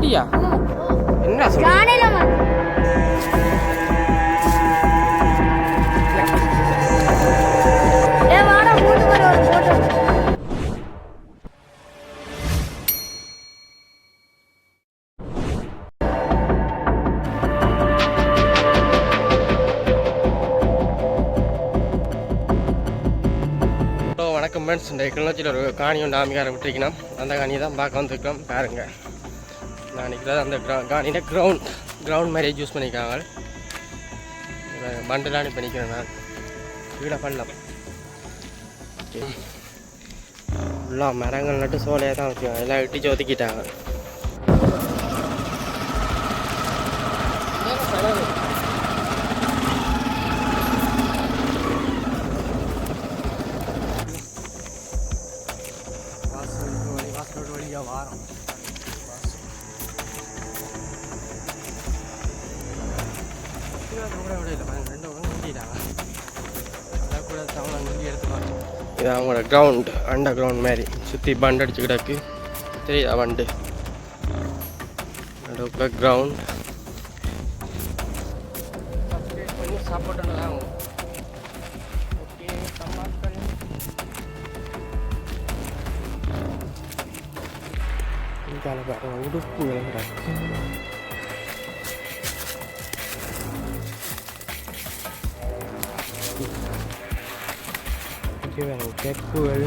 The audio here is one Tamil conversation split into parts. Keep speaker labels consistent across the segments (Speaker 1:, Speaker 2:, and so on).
Speaker 1: அப்படியா? என்ன சொல்ற? வணக்கம் ஃப்ரெண்ட்ஸ், இந்த கிளிநொச்சியில் ஒரு காணி ஒன்று ஆமிக்கார விட்டுருக்கணும். அந்த காணியை தான் பார்க்க வந்துருக்கோம். பாருங்கள், நான் நிற்கிறது அந்த காணியில் கிரவுண்ட் மாதிரி யூஸ் பண்ணியிருக்காங்க. பண்டலானி பண்ணிக்கிறேன் நான் வீடை பண்ணலாம். ஃபுல்லாக மரங்கள் நட்டு சோலையாக தான் வச்சுக்கோங்க. எல்லாம் இட்டிச்சு ஒதுக்கிட்டாங்க. வாரம் கூட விட இல்லை, 2 உடனே நிறுத்திட்டாங்க. அதை கூட தவணை நிறுத்தி எடுத்துப்பாங்க. இது அவங்களோட கிரவுண்ட், அண்டர் கிரவுண்ட் மாதிரி சுற்றி பண்டு அடிச்சு கிடக்கு. தெரியுதா பண்டு? நடுவுக்குள்ள கிரவுண்ட் பண்ணி சாப்பாடு தான். ஓகே, டமாட்டர் இதால பாருங்க, உடுப்பு விளங்குறாங்க. இங்கே வேணும் கெப்புகள்,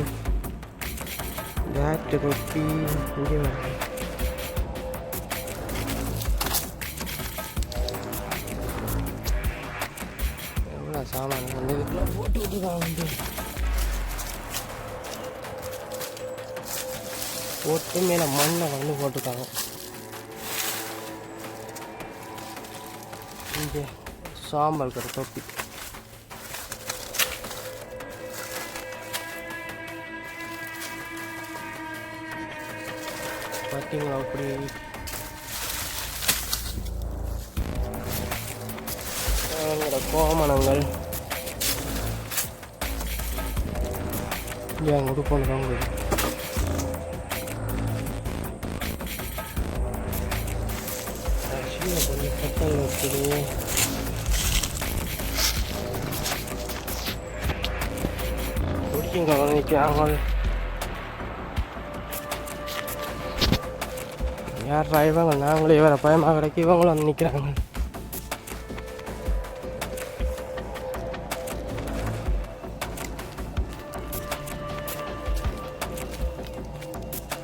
Speaker 1: பேட்டு தொப்பி. இங்கே வேணும் எவ்வளோ சாமான் வந்து இதுக்குள்ள போட்டு விட்டுதான் வந்து போட்டு மேலே மண்ணை வந்து போட்டுருக்காங்க. இங்கே சாம்பல் கடை தொப்பி. பார்த்தீங்களா அப்படி கோமணங்கள் இங்கே அங்கே உடுப்பாங்க. கொஞ்சம் கட்டல் இருக்குது. குடிக்குங்க நிற்கிறாங்க. யார் இவங்க? நாங்களே இவரை பயமாக கிடைக்க இவங்களும் வந்து நிற்கிறாங்க.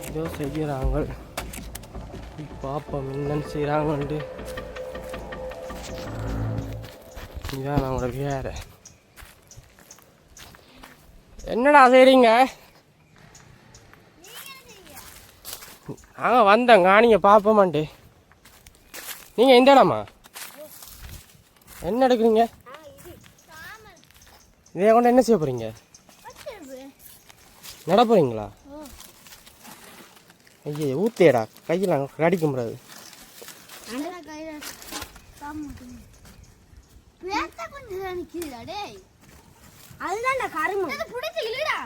Speaker 1: ஏதோ செய்கிறாங்க, பாப்போம் என்னன்னு செய்கிறாங்கன்ட்டு. இதுதான் நம்மளோட வேற. என்னடா செய்கிறீங்க? நாங்கள் வந்தோங்க, நீங்கள் பார்ப்போமான்ட்டு. நீங்கள் எந்த இடமா? என்ன எடுக்கிறீங்க? இதே கொண்டு என்ன செய்ய போகிறீங்க? நட போகிறீங்களா? ஐயே, ஊத்தேடா, கையில் கடிக்க முடியாது.
Speaker 2: அதுதான் கரும்பு பிடிச்சி இல்லடா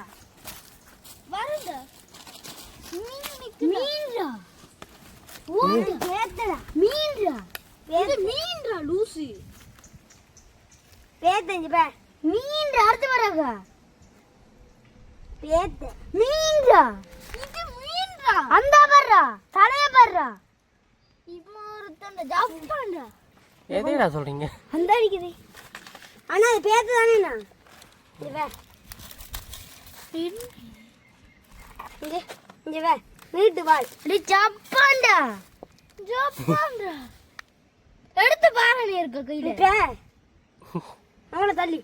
Speaker 2: வருங்க. மீன்டா ஓடு பேத்தடா மீன்டா இது மீன்டா லூசி பேத்தஞ்சு பே மீன்டா அடுத்து வரங்க பேத்த மீன்டா இது மீன்டா அந்த பர்றா தலைய பர்றா இம்மொருத்தண்ட ஜாப்பாண்டா.
Speaker 1: எதைடா சொல்றீங்க?
Speaker 2: அந்த அடிக்குது. ஆனா அது பேத்து தானேண்ணா. இங்க வே வீட்டு வாழ் ஜப்பாண்டா ஜப்பாண்டா எடுத்து பாரு. நீ இருக்க கையில அவளை தள்ளி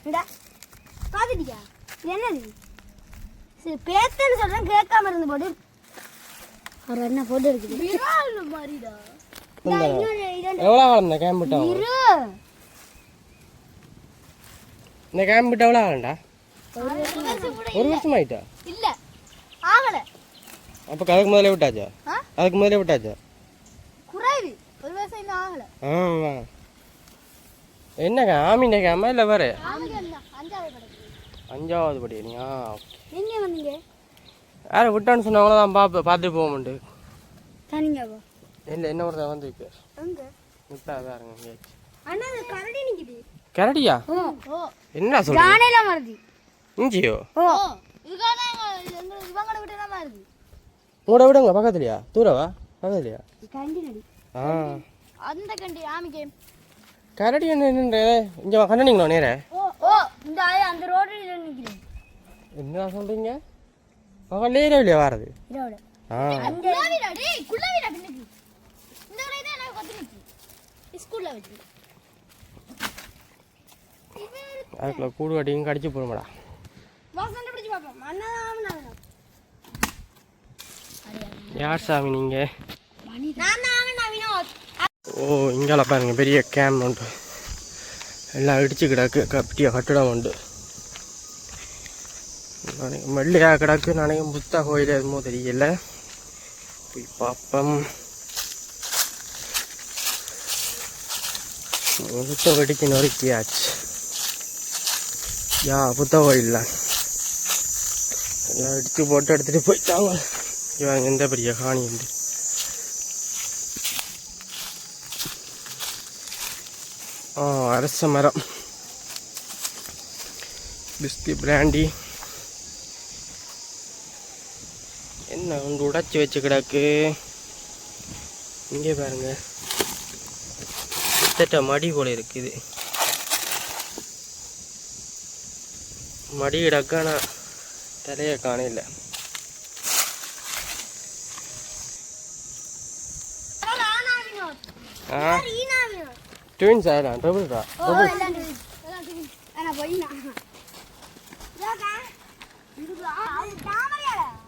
Speaker 2: இந்த பாத்துட்டியா? என்னது பேத்தன்னு சொல்றேன், கேட்காம இருந்து போட்டு அவர் என்ன போட்டு இருக்குது மாதிரிடா.
Speaker 1: எவ்வளோ வளர்ந்த கேம்பிட்டா? இந்த கேம்பிட்ட எவ்வளோ ஆகண்டா? 1 வருஷம் ஆயிட்டா?
Speaker 2: இல்ல ஆகல.
Speaker 1: அப்போ அதுக்கு முதல்ல விட்டாச்சா? அதுக்கு முதல்ல விட்டாச்சா?
Speaker 2: குறைவு 1 வருஷம் இன்னும் ஆகல.
Speaker 1: ஆமாம். என்னங்க ஆமீன் கேமா இல்லை வேறு?
Speaker 2: 5வது படி.
Speaker 1: 5வது படி. நீ
Speaker 2: எங்கே வந்தீங்க?
Speaker 1: யாரை விட்டான்னு சொன்னவங்கள தான் பார்த்துட்டு போக மாட்டேன்.
Speaker 2: தனியாவா?
Speaker 1: இல்லை என்ன ஒருத்தன் வந்து
Speaker 2: எங்க
Speaker 1: விட்டா வேறுங்க எங்கேயாச்சும்.
Speaker 2: அண்ணா அது கரடி நிக்குது.
Speaker 1: கரடியா? என்ன சொல்ற?
Speaker 2: ஜானையில வருது.
Speaker 1: இஞ்சியோ?
Speaker 2: இதுக்காக எங்க இவங்கள விட்டு தான் வருது.
Speaker 1: மூட விடுங்க பக்கத்துலையா? தூரவா? பக்கத்துலையா?
Speaker 2: கண்டி நடி. அந்த கண்டி ஆமிக்கே.
Speaker 1: கரடி என்ன இங்கே கண்டனீங்களோ நேரே?
Speaker 2: இந்த அந்த ரோட்ல நிக்குது.
Speaker 1: என்ன சொல்றீங்க? பக்கத்துலேயே இல்லையா வாரது?
Speaker 2: இதோட. அந்த குள்ளவிடா டேய் குள்ளவிடா பின்னுக்கு. இந்த வரை தான் நான் கத்து நிக்கு. ஸ்கூல்ல வச்சு.
Speaker 1: அதுக்குள்ள கூடு கட்டியும் கடிச்சு போடுமாடா.
Speaker 2: வாசனை பிடிச்சு பாப்போம். அண்ணா
Speaker 1: யார் சாமி நீங்க?
Speaker 2: நான் தான் வினோத்.
Speaker 1: ஓ இங்கால பாருங்க பெரிய கேம்ப் உண்டு. எல்லாம் இடிச்சு கிடக்கு. பெரிய கட்டிடம் உண்டு. மெல்லையா கிடக்கு. நினைக்கும் புத்தா கோயில் எதுமோ தெரியல. போய் பார்ப்போம். புத்த வெடிக்கு நொறுக்கியாச்சு. யா புத்த கோயில் எல்லாம் எடுத்து போட்டு எடுத்துட்டு போயிட்டாங்க. இவங்க எந்த பெரிய காணி உண்டு. அரச மரம், பிஸ்கி பிராண்டி என்ன ஒன்று உடைச்சி வச்சு கிடக்கு. இங்கே பாருங்க கிட்டத்தட்ட மடி போல இருக்குது. மடி கிடக்கான தலையை காணல. ட்வின்ஸ் ஆகலாம். டபுள்ரா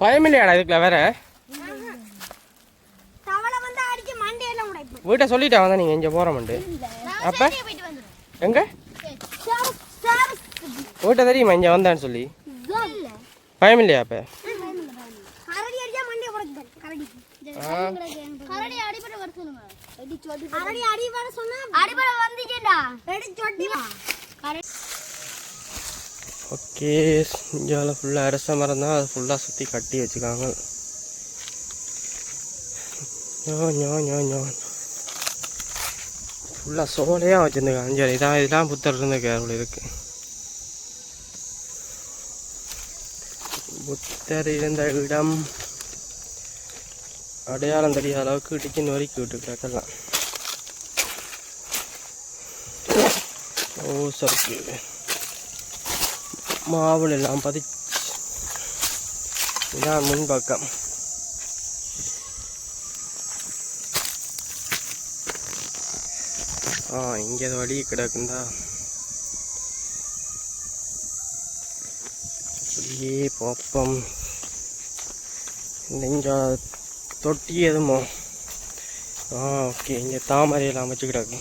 Speaker 1: பயமில்லையாடா இதுக்குல வேற? வீட்டை சொல்லிட்டா வந்தா நீங்க இங்க போறோம்ண்டு. அப்ப எங்க வீட்டை தெரியுமா இங்க வந்தான்னு சொல்லி? பயமில்லையா? அப்ப ஓகே. இந்தியாவில் ஃபுல்லாக அரச மரம் தான். அது ஃபுல்லாக சுற்றி கட்டி வச்சுக்காங்க. ஃபுல்லாக சோலையாக வச்சுருந்துங்க. அஞ்சலி தான் இதெல்லாம் புத்தர் இருந்த கேரள இருக்கு. புத்தர் இருந்த இடம் அடையாளம் தெரியாத அளவுக்கு இடிச்சு நொறுக்கி விட்டு கிடக்கலாம். ஓ சருக்கு மாவுள் எல்லாம் பதிச்சு. இதான் முன்பக்கம். இங்கே வழி கிடக்குந்தா. அப்படியே பாப்பம். இங்கே தொட்டி எதுமோ. ஓகே. இங்கே தாமரையெல்லாம் வச்சு கிடக்கு.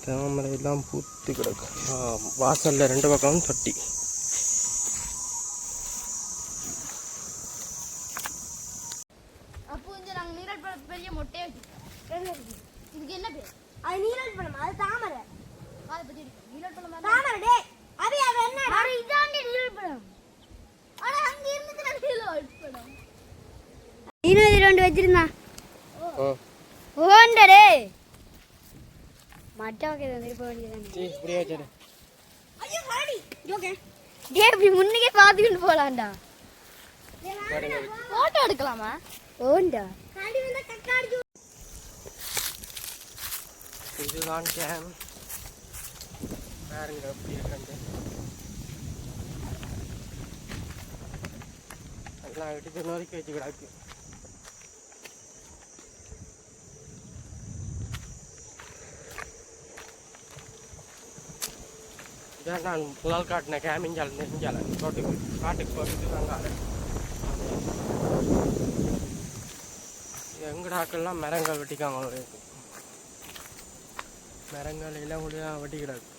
Speaker 1: தாமரை எல்லாம் பூத்து கிடக்கு. வாசல்ல 2 பக்கமும் தொட்டி.
Speaker 2: அப்போ இங்க நாங்க நீராட் பழம் பெரிய மொட்டையை வச்சிருக்கோம். இதுக்கு என்ன பேர்? அது நீராட் பழம். அது தாமரை. அத பத்தி நீராட் பழம் தாமரை. டேய் அபி அது என்ன? அட இதாண்டி நீராட் பழம். அட அங்க இருந்து நீராட் பழம். நீராட் ரெண்டு வச்சிருந்தா. ஓண்டடே மட்டாக்கே வந்து போக வேண்டியதானே.
Speaker 1: டேய் இப்படியே வச்சிரு.
Speaker 2: ஐயோ ஹாடி ஓகே. டேய் இப்படி முன்னுக்கே பாத்துக்கிட்டு போலாம்டா. போட்டோ எடுக்கலாமா? ஓண்டா ஹாடி வந்து கக்காடி.
Speaker 1: இதுதான் கேம். பாருங்க அப்படியே கண்டு எல்லாம் எடுத்து நோக்கி வச்சு கிடக்கு. நான் முதல் காட்டின கேமிஞ்சால் நெஞ்சால காட்டுக்கு போட்டு நாங்கள் எங்கடாக்கெல்லாம் மரங்கள் வெட்டிக்காங்க. மரங்கள் எல்லாம் கூட வெட்டி கிடக்கு.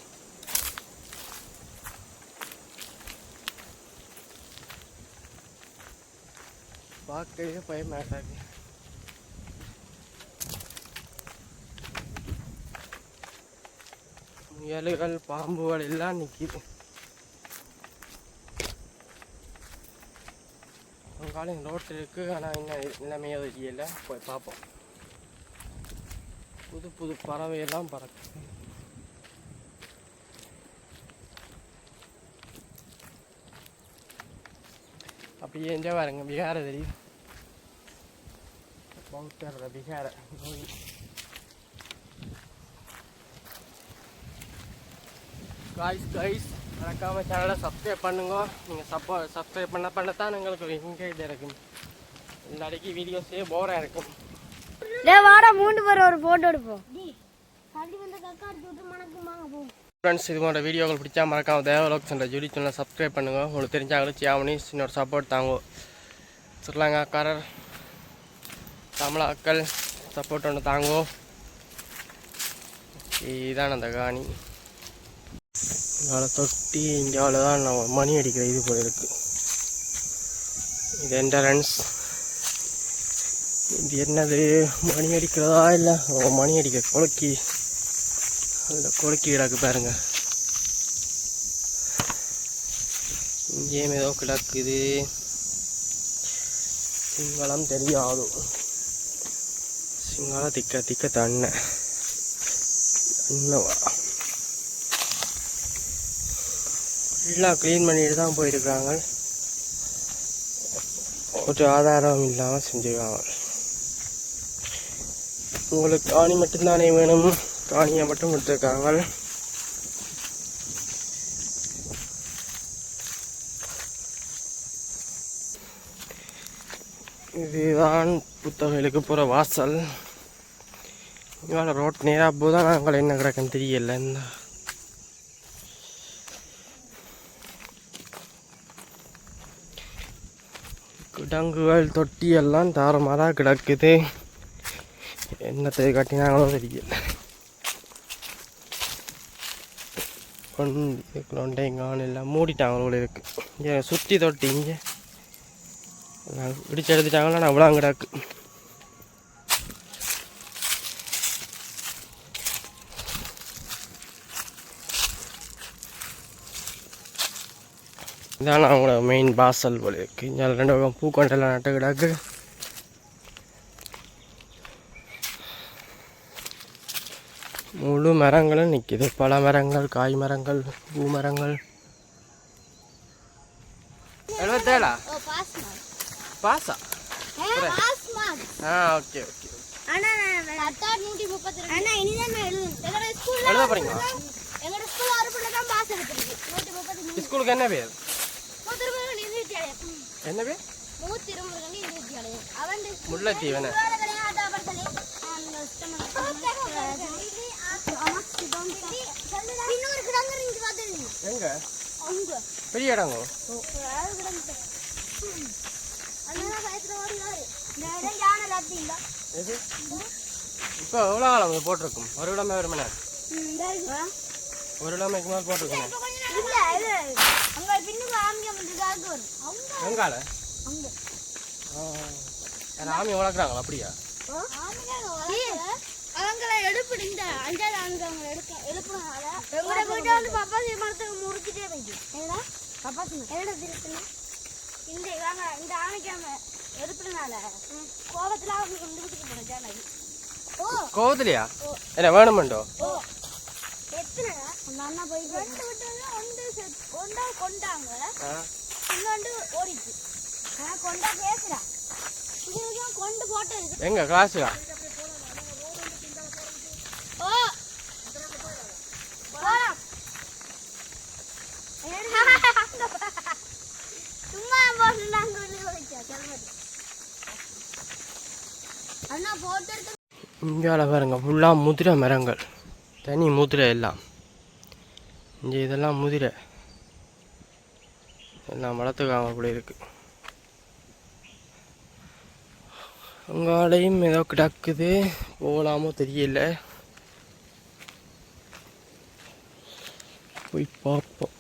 Speaker 1: பார்க்கவே பயமாட்டாங்க. முயல்கள் பாம்புகள் எல்லாம் நிற்கிது. காலையும் ரோட்டு இருக்குது, ஆனால் இன்னும் நிலைமையோ தெரியல. போய் பார்ப்போம். புது புது பறவையெல்லாம் பறக்குது. அப்படியே எங்கே பாருங்க விகார தெரியும். பௌத்தர் விகார கோயில். கைஸ் மறக்காம சேனலை சப்ஸ்கிரைப் பண்ணுங்க. நீங்கள் சப்ஸ்கிரைப் பண்ணத்தான் எங்களுக்கு ஒரு என்கரேஜ் இருக்கும். இல்லாடிக்கு வீடியோஸே போராக இருக்கும்.
Speaker 2: வாடா மூண்டு பேர் ஒரு ஃபோட்டோ எடுப்போம்.
Speaker 1: ஃப்ரெண்ட்ஸ், இது போன்ற வீடியோக்கள் பிடிச்சா மறக்காம தேவலோக் சென்ற ஜூடி சேனலை சப்ஸ்கிரைப் பண்ணுங்க. உங்களுக்கு தெரிஞ்சாங்களும் சியாமணி இன்னொரு சப்போர்ட் தாங்க. ஸ்ரீலங்காக்காரர் தமிழாக்கள் சப்போர்ட் ஒன்று தாங்கோ. இதுதான் அந்த காணி. இங்கால தொட்டி இங்கால தான் நான் மணி அடிக்கிற இது போல இருக்கு. இது என்ட்ரன்ஸ். இது என்னது மணி அடிக்கிறதா இல்லை மணி அடிக்க கொலக்கி அந்த கொலக்கி கிடக்கு பாருங்க. இங்கேயும் ஏதோ கிடக்குது. சிங்களம் தெரியாது. சிங்களம் திக்க தண்ணை இன்னவா எல்லாம் க்ளீன் பண்ணிட்டு தான் போயிருக்காங்க. ஒரு ஆதாரம் இல்லாமல் செஞ்சுருக்காங்க. உங்களுக்கு காணி மட்டும்தானே வேணும், காணியை மட்டும் கொடுத்துருக்காங்க. இதுதான் புத்தகைகளுக்கு போகிற வாசல். இவ்வளோ ரோட் நேராக போதான் நாங்கள் என்ன கிடக்குன்னு தெரியல. இந்த கிடங்குகள் தொட்டி எல்லாம் தாரமாக கிடக்குது. என்னத்தை கட்டினாங்களோ தெரியல. கொண்டைங்கான் எல்லாம் மூடிட்டாங்களோ இருக்கு. இங்கே சுற்றி தொட்டி இங்கே இடிச்சு எடுத்துட்டாங்களா நான் அவ்வளோ கிடக்கு. இதான் அவங்களோட மெயின் வாசல் போல இருக்கு. இங்கே 2 பக்கம் பூக்கொண்டெல்லாம் நட்டு கிடக்கு. முழு மரங்களும் நிற்கிது. பல மரங்கள், காய் மரங்கள், பூ மரங்கள். 77 பாஸா? ஓகே. எழுத போறீங்களா? ஸ்கூலுக்கு என்ன பேர்? என்ன பேர்? முல்லைத்தீவன. எங்க பெரிய இடங்கோ? இப்போ எவ்வளோ காலம் போட்டிருக்கும்? ஒரு இடமே ஒரு மணி நேரம், ஒரு இடமைக்கு மேலே போட்டிருக்கோம். எங்கால ஆமி வளர்க்குறாங்களா? அப்படியா?
Speaker 2: அவங்கள எடுப்பிடு. இந்த 5வது அவங்க எழுப்புனால எங்களோட வீட்டை வந்து பப்பாசி மரத்துக்கு முறிச்சிட்டே போயிட்டு பப்பாசி எடுத்துருக்குன்னு இந்த இவங்க இந்த ஆணைக்காம எடுப்பினால கோபத்தில் அவங்க கொண்டு வீட்டுக்கு போன ஜானகி.
Speaker 1: கோவத்திலையா? என்ன வேணுமெண்டோ?
Speaker 2: எத்தனை அந்த அண்ணா போய் 2 விட்டு ஒன்றா கொண்டாங்க, இன்னொன்று ஓடிச்சு. கொண்டா பேசுறா கொண்டு போட்டது
Speaker 1: எங்க கிளாஸுக்கா? இங்கால பாருங்க ஃபுல்லாக முதிரை மரங்கள், தனி முதிரை எல்லாம். இங்கே இதெல்லாம் முதிரை எல்லாம் வளர்த்துக்காம அப்படி இருக்கு. அங்காலையும் ஏதோ கிடக்குது, போகலாமோ தெரியல, போய் பார்ப்போம்.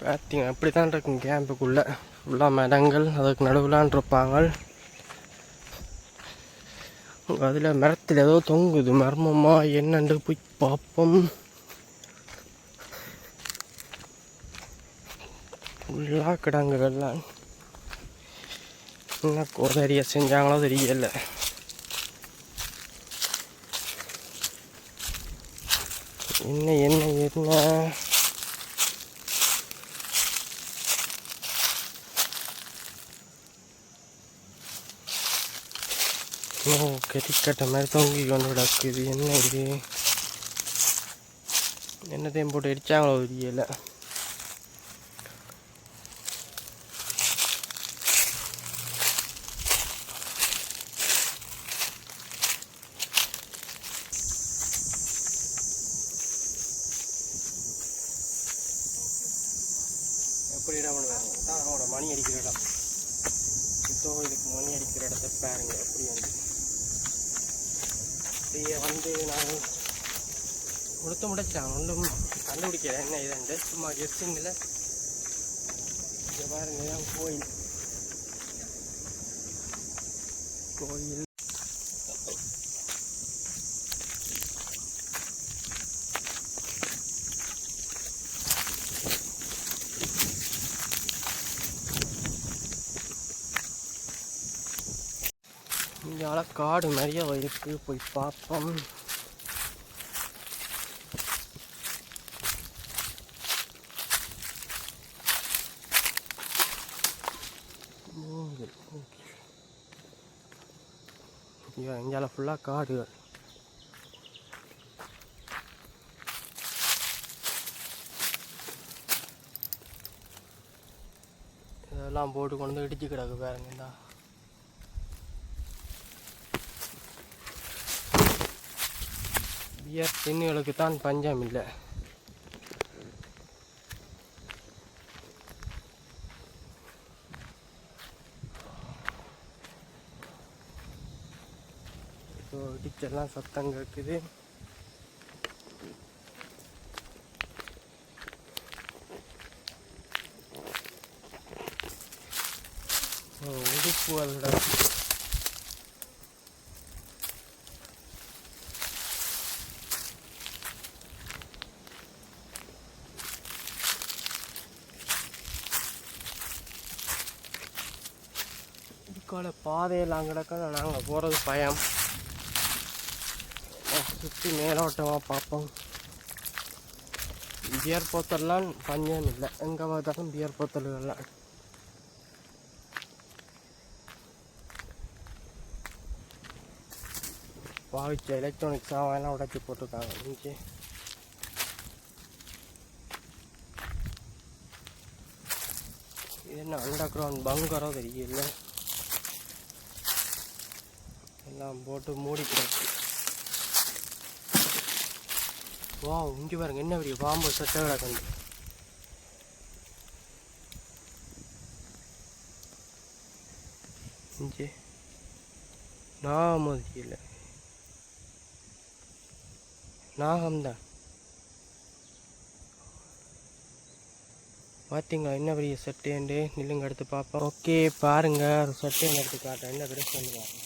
Speaker 1: பார்த்தீங்க அப்படி தான் இருக்கும் கேம்புக்குள்ளே. ஃபுல்லாக மரங்கள், அதுக்கு நடுவிலான் இருப்பாங்க. அதில் மரத்தில் ஏதோ தொங்குது, மர்மமா என்னண்டு போய் பார்ப்போம். ஃபுல்லாக கிடங்குகள்லாம் என்ன கோதரியை செஞ்சாங்களோ தெரியல. என்ன என்ன என்ன கெட்டிக்கட்ட மாதிரி தொங்கி கொண்டு கிடக்குது. என்ன இது என்னத்தையும் போட்டு அடித்தாங்களோ தெரியல. எப்படி இடம் பாருங்க, தான் அவனோட மணி அடிக்கிற இடம். கோயிலுக்கு மணி அடிக்கிற இடத்த பாருங்க. எப்படி வந்து இப்படியே வந்து நான் கொடுத்து முடிச்சாங்க. ஒன்றும் கண்டுபிடிக்கிறேன் என்ன இதுண்டு, சும்மா கெஸ்டிங்கில். இங்கே பாருங்க, தான் கோயில். கோயில் இங்கே காடு நிறைய இருக்கு, போய் பார்ப்போம். இங்கே ஃபுல்லாக காடுகள். இதெல்லாம் போட்டு கொண்டு வந்து இடிச்சு கிடக்கு பாருங்கடா. பியர் தின்னுகளுக்கு தான் பஞ்சம் இல்லை. இடிச்செல்லாம் சத்தம் கேட்குது. உடுப்புகள் பாதையெல்லாம் கிடக்க நாங்கள் போகிறது பயம். சுற்றி மேலோட்டமாக பார்ப்போம். பியர் போத்தல்லாம் பஞ்சம் இல்லை, எங்கே பார்த்தாலும் பியர் போத்தல்கள்லாம். பாவிச்ச எலக்ட்ரானிக் சாமான்லாம் உடைச்சி போட்டிருக்காங்க. இங்கே இது என்ன அண்டர் கிரவுண்ட் பங்கரோ தெரியல. எல்லாம் போட்டு மூடி கிடக்கு. வா, இங்கே பாருங்க, என்ன பெரிய பாம்பு சட்டை கிடக்கு. இங்கே நாகம் இல்லை, நாகம்தான். பார்த்தீங்களா என்ன பெரிய சட்டைண்டு? நில்லுங்க எடுத்து பார்ப்போம். ஓகே பாருங்க, ஒரு சட்டையை எடுத்து காட்டுறேன். என்ன பெரிய சொல்லு பாருங்க.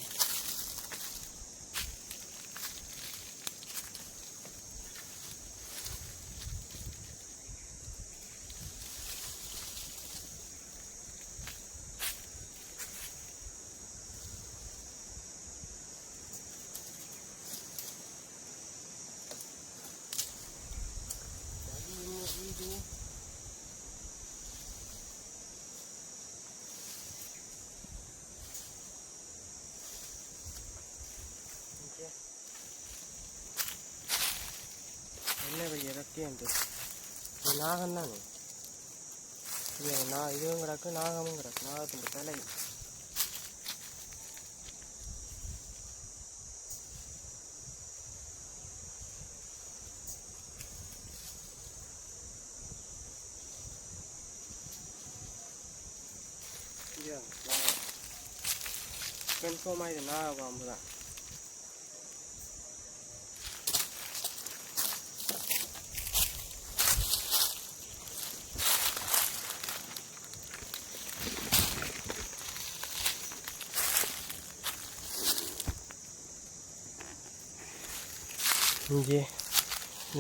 Speaker 1: என்ன பெரிய ரத்தியண்டு நாகம் தானே இது. இதுவும் கிடக்கு, நாகமும் கிடக்கு. நாகத்தின் தலை. கன்ஃபார்மாக இது நாக பாம்பு தான். இங்கே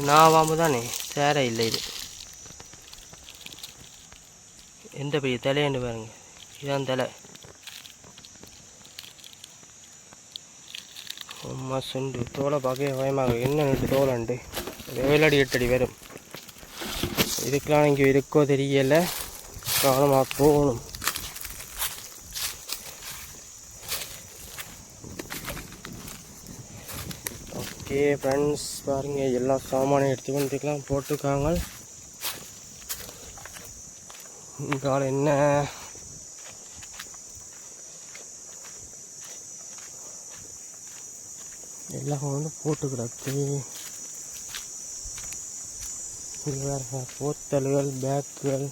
Speaker 1: நாக பாம்பு தானே, சேர இல்லை இது. எந்த பெரிய தலைன்னு பாருங்க, இதுதான் தலை. அம்மா சுண்டு தோலை பார்க்க பயமாக என்னன்ட்டு தோலண்டு வேலடி 8 அடி வரும். இதுக்கெலாம் இங்கே இருக்கோ தெரியலை, கவனமாக போகணும். ஓகே ஃப்ரெண்ட்ஸ், பாருங்கள் எல்லா சாமானையும் எடுத்து வந்துக்கலாம் போட்டிருக்காங்க. இங்கே என்ன எல்லாம் வந்து போட்டு கிடக்கு. இது வேறு போத்தல்கள், பேக்குகள்.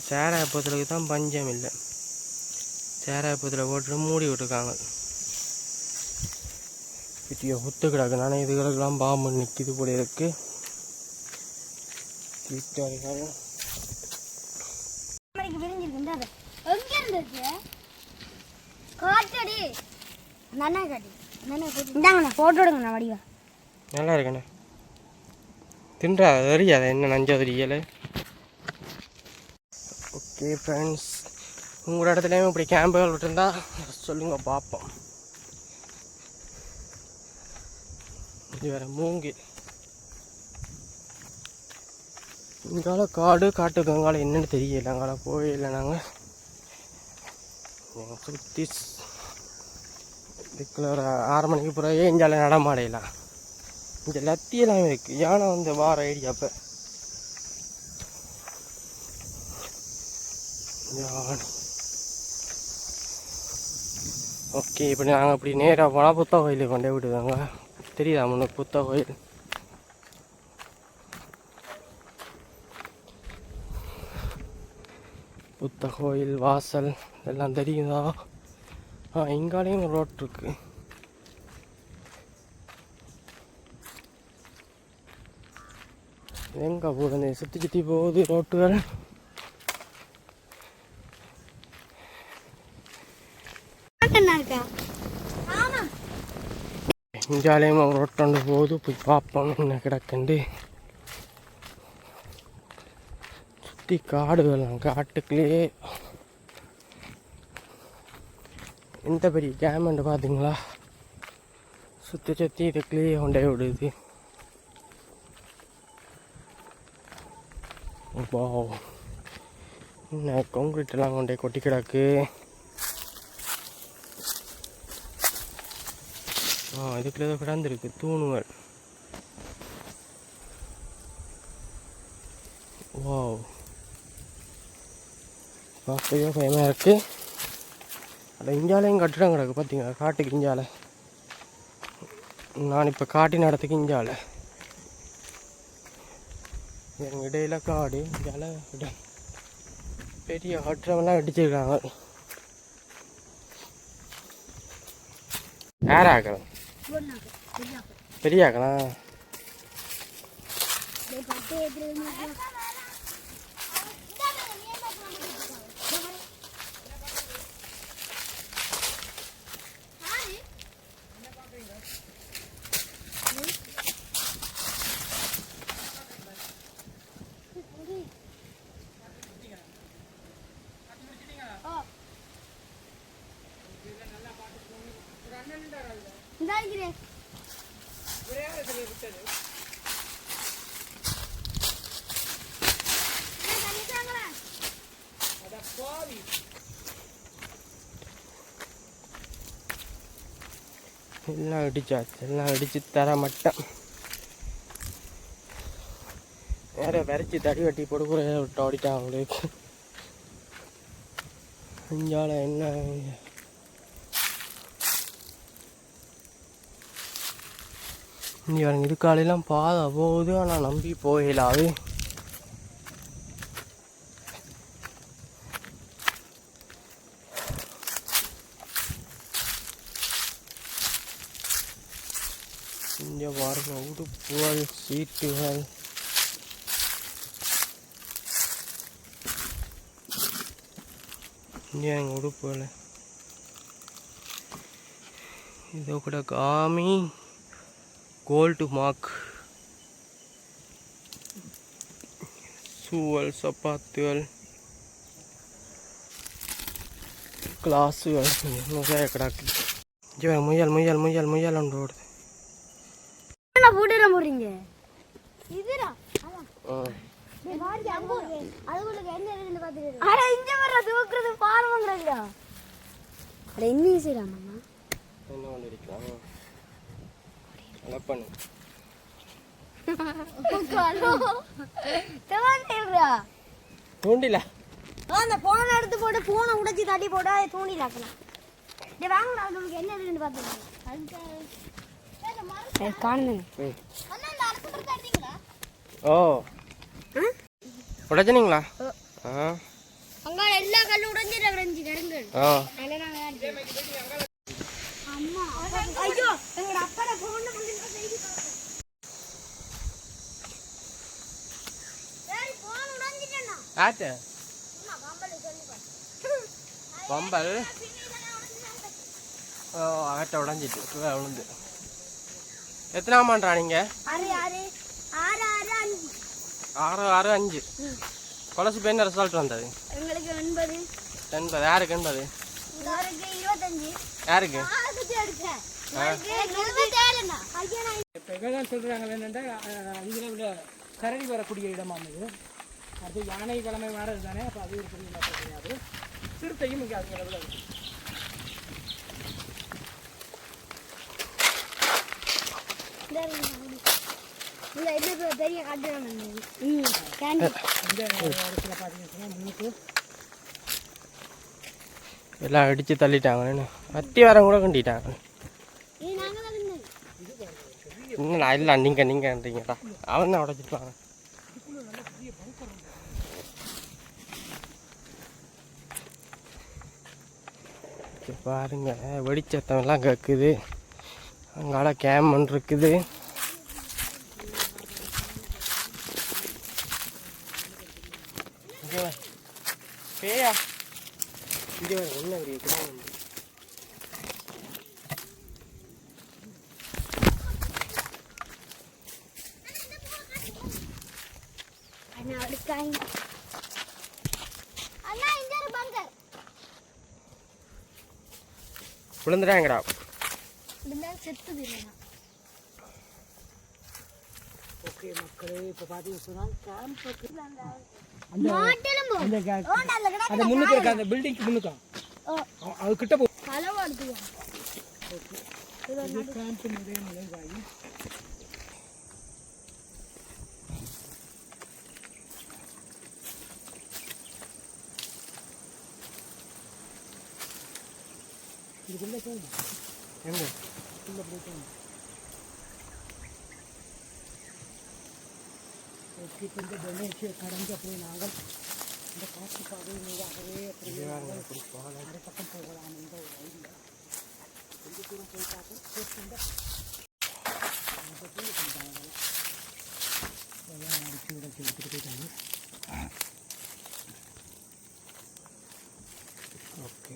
Speaker 1: சேராயப்பத்தில் தான் பஞ்சம் இல்லை. சேராயப்பத்தில் போட்டு மூடி விட்டுருக்காங்க. இப்படியோ ஒத்து கிடக்கு. நானே இதுகளுக்கெல்லாம் பாம்பு நிற்கிது போல இருக்கு. நல்லா இருக்குண்ணே. தின்றா தெரியாத என்ன நஞ்சா தெரியல. ஓகே ஃப்ரெண்ட்ஸ், உங்களோட இடத்துலையும் இப்படி கேம்புகள் விட்டுருந்தா சொல்லுங்க பார்ப்போம். இது வேறு மூங்கி இங்கால காடு காட்டுக்கு அங்கால என்னென்னு தெரியல. அங்கால போயிடல நாங்கள் சுற்றி இதுக்குள்ள ஒரு 6 மணிக்கு பிறகு இங்கால நடமாடையலாம். இங்கே லத்தியெல்லாம் இருக்குது. யானை வந்து வார ஐடியா. அப்போ ஓகே, இப்படி நாங்கள் அப்படி நேராக போனால் புத்த கோயிலுக்கு கொண்டே விடுவாங்க. தெரியுதா முன்னுக்கு புத்த கோயில்? புத்த கோயில் வாசல் எல்லாம் தெரியுதா? இங்காலையும் ரோட் இருக்கு. எங்கே போகுது? சுற்றி சுற்றி போகுது ரோட்டுகள். இங்காலையும் ரோட்டாண்டு போகுது. போய் பார்ப்போம் என்ன கிடக்குண்டு. சுற்றி காடுகள், காட்டுக்குள்ளேயே எந்த பெரிய கேமண்டு பார்த்தீங்களா? சுற்றி சுற்றி இதுக்குள்ளேயே கொண்டே விடுது. என்ன கான்கிரீட் எல்லாம் கொண்டே கொட்டி கிடக்கு. இதுக்குள்ள ஏதோ கிடந்துருக்கு தூணுகள். வா, பார்க்கவே பயமாக இருக்கு. அதில் இஞ்சாலையும் கட்டிடம் கிடக்கு பார்த்தீங்களா? காட்டுக்கு இஞ்சாலை. நான் இப்போ காட்டின இடத்துக்கு இஞ்சாலை. எங்கள் இடையில காடு. இஞ்சாலை பெரிய கட்டிடமெல்லாம் அடிச்சிருக்காங்க. யாராக்கலாம்? பெரியாக்கலாம். எல்லாம் அடிச்சாச்சு. எல்லாம் அடித்து தர மாட்டேன். வேற விரைச்சி தடி வெட்டி கொடுக்குற விட்டு ஓடிட்டான் அவங்களுக்கு. இங்கால என்ன இங்கே வரங்க. இது காலையெல்லாம் பாதை போகுது. ஆனால் நம்பி போயிடலாது. இங்கே பாருங்க உடுப்புகள், சீட்டுகள். இங்கே எங்கள் உடுப்புகள். இதோ கூட காமி கோல்டு மார்க். ஷூவல் சப்பாத்துகள் கிளாஸுகள் நிறைய கிடக்கு. இங்கே முயல் முயல் முயல் முயல் ஒன்று ஓடுது.
Speaker 2: போட்டுட போறீங்க இதுடா அதுங்களுக்கு என்ன இருக்குன்னு பார்த்துட்டு அட இங்க வர தூக்குறது பாருங்கடா. அட என்ன செய்யறாமா
Speaker 1: என்ன பண்ணி இருக்கான் லப்பன் தூண்டில
Speaker 2: அந்த போனை எடுத்து போட்டு போனை உடைச்சி தள்ளி போட்டா தூண்டில ஆக்கலாம். இங்க வாங்கடா உங்களுக்கு என்ன இருக்குன்னு பார்த்துட்டு காணுங்க.
Speaker 1: ஓ உடைச்சனீங்களா?
Speaker 2: அங்க எல்லா கல்லும் உடைஞ்சிட்டு கருங்கல். அம்மா ஐயோ எங்க அப்பா போன் பண்ணி சரி போன் உடைஞ்சிட்டேனா
Speaker 1: ஆச்சே பம்பல் ஆட்ட உடஞ்சிட்டு விழுந்து. எத்தனாம் பண்ணுறா நீங்கள்? 6-6-5 கொலசு பேர் என்ன ரிசல்ட் வந்தது?
Speaker 2: எங்களுக்கு 80.
Speaker 1: யாருக்கு 80? யாருக்கு?
Speaker 3: சொல்றாங்க என்னென்னா இதில் உள்ள கரடி வரக்கூடிய இடமா இது. அது யானை கிழமை மாறது தானே. அப்போ அது ஒரு பெரிய கிடையாது. சிறுத்தையும் இங்கே அது அளவில் இருக்கு.
Speaker 2: பெரிய கட்டணம்
Speaker 3: இந்த இடத்துல பார்த்தீங்கன்னா முன்னுக்கு
Speaker 1: எல்லாம் அடித்து தள்ளிட்டாங்க. அத்திவாரம் கூட கண்டிட்டாங்க. இன்னும் இல்லை நீங்கன்றீங்கடா. அவன் தான் உடச்சிட்டு பாருங்க வெடிச்சத்தம் எல்லாம் கேட்குது. அங்கால கேமன் இருக்குது. பேயா இங்கே என்ன விழுந்துட்டாங்கடா.
Speaker 3: ஓகே மக்களே, இப்போ பார்த்தீங்கன்னா அந்த முன்னுக்கு இருக்க அந்த பில்டிங்க்கு முன்னுக்கா அது கிட்ட போ கேம்ப் நிறைய நிலைவாகி இதுக்குள்ள போகும்.
Speaker 1: எங்க
Speaker 3: உள்ள போயிட்டோம். ஓகே, கொஞ்சம் டொனேஷ் கடந்து அப்படியே நாங்கள் இந்த காற்று பாதை மீதாகவே அப்படியே அரை பக்கம் போகலாம் என்ற ஒரு ஐடியா. கொஞ்சம் தூரம் போயிட்டாக்க அடிச்சு உடச்சி எடுத்துகிட்டு போயிட்டாங்க. ஓகே,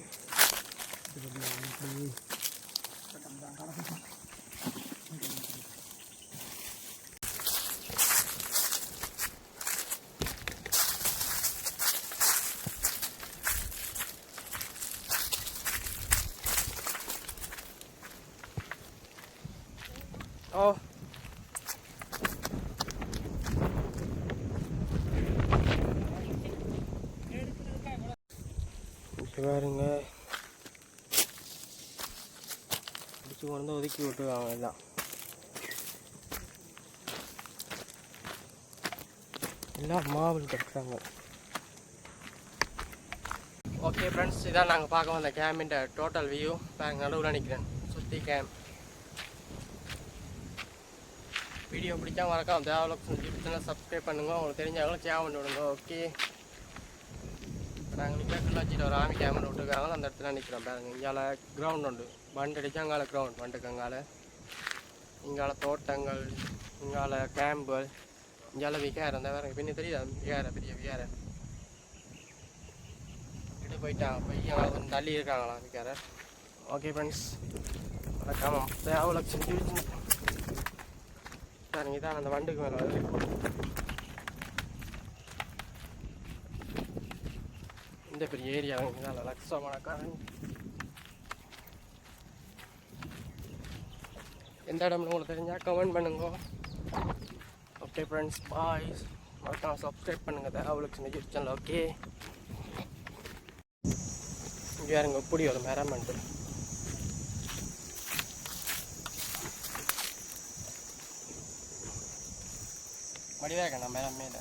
Speaker 1: ஓ பாருங்க பிடிச்சி கொண்டு ஒதுக்கி விட்டுருவாங்க எல்லாம். எல்லாம் மாவில் கட்டுறாங்க. ஓகே ஃப்ரெண்ட்ஸ், இதான் நாங்கள் பார்க்க வந்த கேமின் டோட்டல் வியூ. பாருங்க நடுவில் நினைக்கிறேன் சுற்றி கேம். வீடியோ பிடிச்சா மறக்காம தேவலோக்ஸ் யூடியூப் சேனல் சப்ஸ்கிரைப் பண்ணுங்கள். உங்களுக்கு தெரிஞ்சவங்களும் சேவ் பண்ணி விடுங்க. ஓகே, நாங்கள் நிற்கிறதுல வச்சுட்டு ஒரு ஆமி கேமரா விட்டுருக்காங்க. அந்த இடத்துல நிற்கிறோம். பாருங்க இங்கால கிரவுண்ட் உண்டு. வண்டு அடித்தா அங்கால கிரவுண்ட் வண்டுக்கு அங்கால. இங்கால தோட்டங்கள், இங்கால கேம்புகள், இங்கால விகாரம். அந்த வேறு பின்ன தெரியுதா விகாரம், பெரிய விகாரம். இட்டு போயிட்டாங்க. பையன் கொஞ்சம் தள்ளி இருக்காங்களாம் விகாரம். ஓகே ஃப்ரெண்ட்ஸ், மறக்காம தேவலோக்ஸ் யூடியூப் பாருங்க. இதான் அந்த வண்டுக்கு மேலே வருது. இந்த பெரிய ஏரியா நல்ல லட்சமான கரண்ட். எந்த இடம்னு உங்களுக்கு தெரிஞ்சால் கமெண்ட் பண்ணுங்க. ஓகே ஃப்ரெண்ட்ஸ், பாய். மறக்காம சப்ஸ்கிரைப் பண்ணுங்க அவளுக்கு சின்ன சேனல். ஓகே, இங்கே யாருங்க எப்படி ஒரு மேரமெண்ட் மடிவாக்கண்ணா மேலே மேலே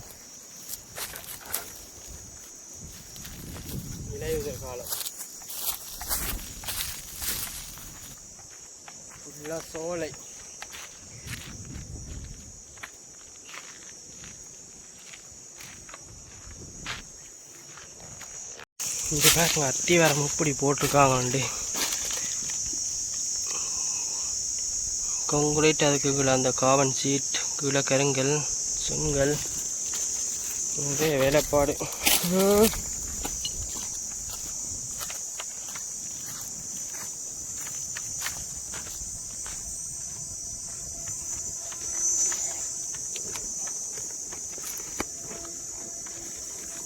Speaker 1: இலையுதிர் காலம் ஃபுல்லாக சோலை. இந்த பேருங்க அத்தி வேற முப்படி போட்டிருக்காங்கண்டு. கொங்குலேட் அதுக்கு கீழே அந்த காவன் சீட் கீழே கருங்கல் செங்கல் இதே வேலைப்பாடு.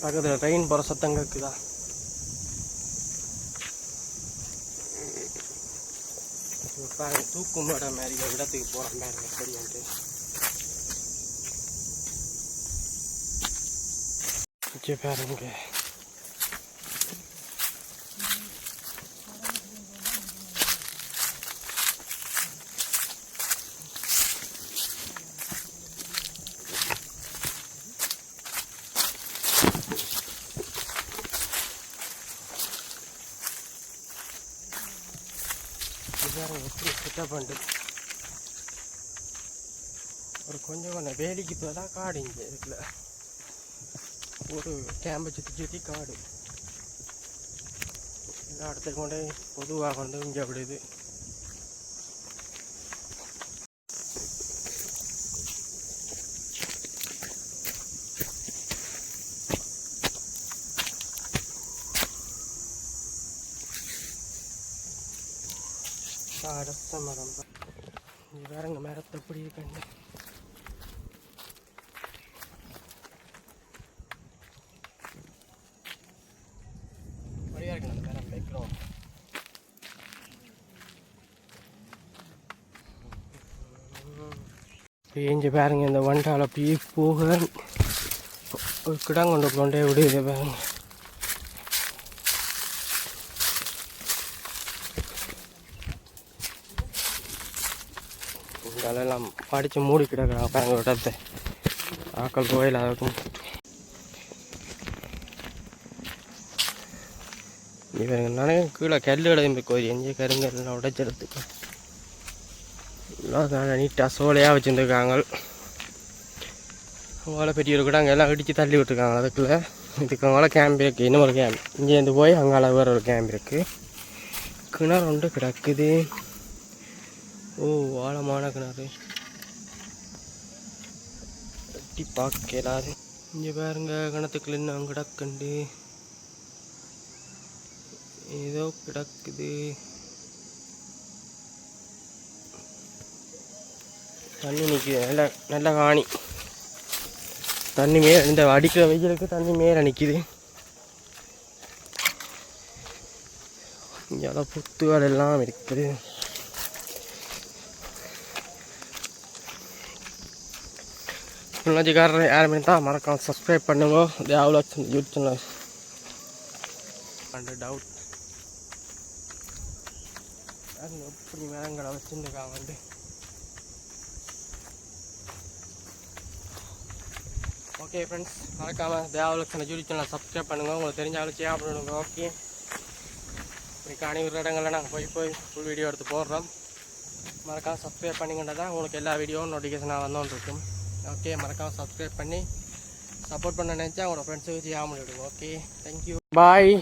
Speaker 1: பக்கத்தில் ட்ரெயின் போகிற சத்தம் கேட்குதா? பாருங்க, தூக்கு மாட மாதிரி இடத்துக்கு போகிற மாதிரி எப்படின்ட்டு பாருங்க. எப்படி செட்டப் பண்ணிட்டு ஒரு கொஞ்சம் வேலைக்கு இப்போதான் காடு இங்கே இருக்குல்ல. ஒரு கேம்பை சுற்றி காடு எல்லா இடத்துக்கு கொண்டே பொதுவாக வந்து இங்கே அப்படி இது. அரச மரம் இங்கே வேறங்க மரத்தை எப்படி இருக்கண்டு. வழியாக இருக்கு அந்த மரம் வைக்கிறோம். இங்கே பாருங்க, இந்த வண்டால் அப்படியே போக ஒரு கிடாங்கொண்டு கொண்டே விடுது பாருங்க. அதெல்லாம் படித்து மூடி கிடக்குறாங்க பாருங்க இடத்தை. ஆக்கள் கோயில் அதுக்கும் இவங்க நினைக்க கீழே கல் இடம்பி கோயில் எங்கே கருங்கல்லாம் உடைச்சிடத்துக்கு எல்லாம் நீட்டாக சோலையாக வச்சுருந்துருக்காங்க. அவங்கள பெரிய ஒரு கூட அங்கே எல்லாம் இடித்து தள்ளி விட்டுருக்காங்க. அதுக்குள்ளே இதுக்கு அவங்கள கேம்ப் இருக்குது. இன்னும் ஒரு கேம்ப் இங்கேருந்து போய் அங்கால வேறு ஒரு கேம்ப் இருக்குது. கிணறு ஒன்று கிடக்குது. ஓ, ஆழமான கிணறு எட்டி பார்க்கலாது. இங்கே பாருங்க, கிணத்துக்குள்ள இன்னும் கிடக்குண்டு ஏதோ கிடக்குது. தண்ணி நிற்குது. நல்ல காணி. தண்ணி மேலே இந்த அடிக்கிற வெயிலுக்கு தண்ணி மேலே நிற்கிது. இங்கே புத்துகள் எல்லாம் இருக்குது. புண்ணாச்சிக்காரர் யாருமே தான் மறக்காம சப்ஸ்கிரைப் பண்ணுங்க. தேவலாக்ஸ் யூடியூப் சேனல். அண்ட் டவுட் எப்படி மரங்களை வச்சுருக்காங்க வந்து. ஓகே ஃப்ரெண்ட்ஸ், மறக்காமல் தேவலாக்ஸ் யூடியூப் சேனல் சப்ஸ்கிரைப் பண்ணுங்கள். உங்களுக்கு தெரிஞ்சாலும் ஷேர் பண்ணுங்க. ஓகே, இப்படி காணிவிடுற இடங்களில் நாங்கள் போய் ஃபுல் வீடியோ எடுத்து போடுறோம். மறக்காமல் சப்ஸ்கிரைப் பண்ணிக்கிட்டா தான் உங்களுக்கு எல்லா வீடியோவும் நோட்டிஃபிகேஷனாக வந்தோன்னு இருக்கும். ஓகே, மறக்காமல் சப்ஸ்கிரைப் பண்ணி சப்போர்ட் பண்ண நினச்சா உங்களோட ஃப்ரெண்ட்ஸுக்கு செய்யாமல் விடுங்க. ஓகே, தேங்க்யூ, பாய்.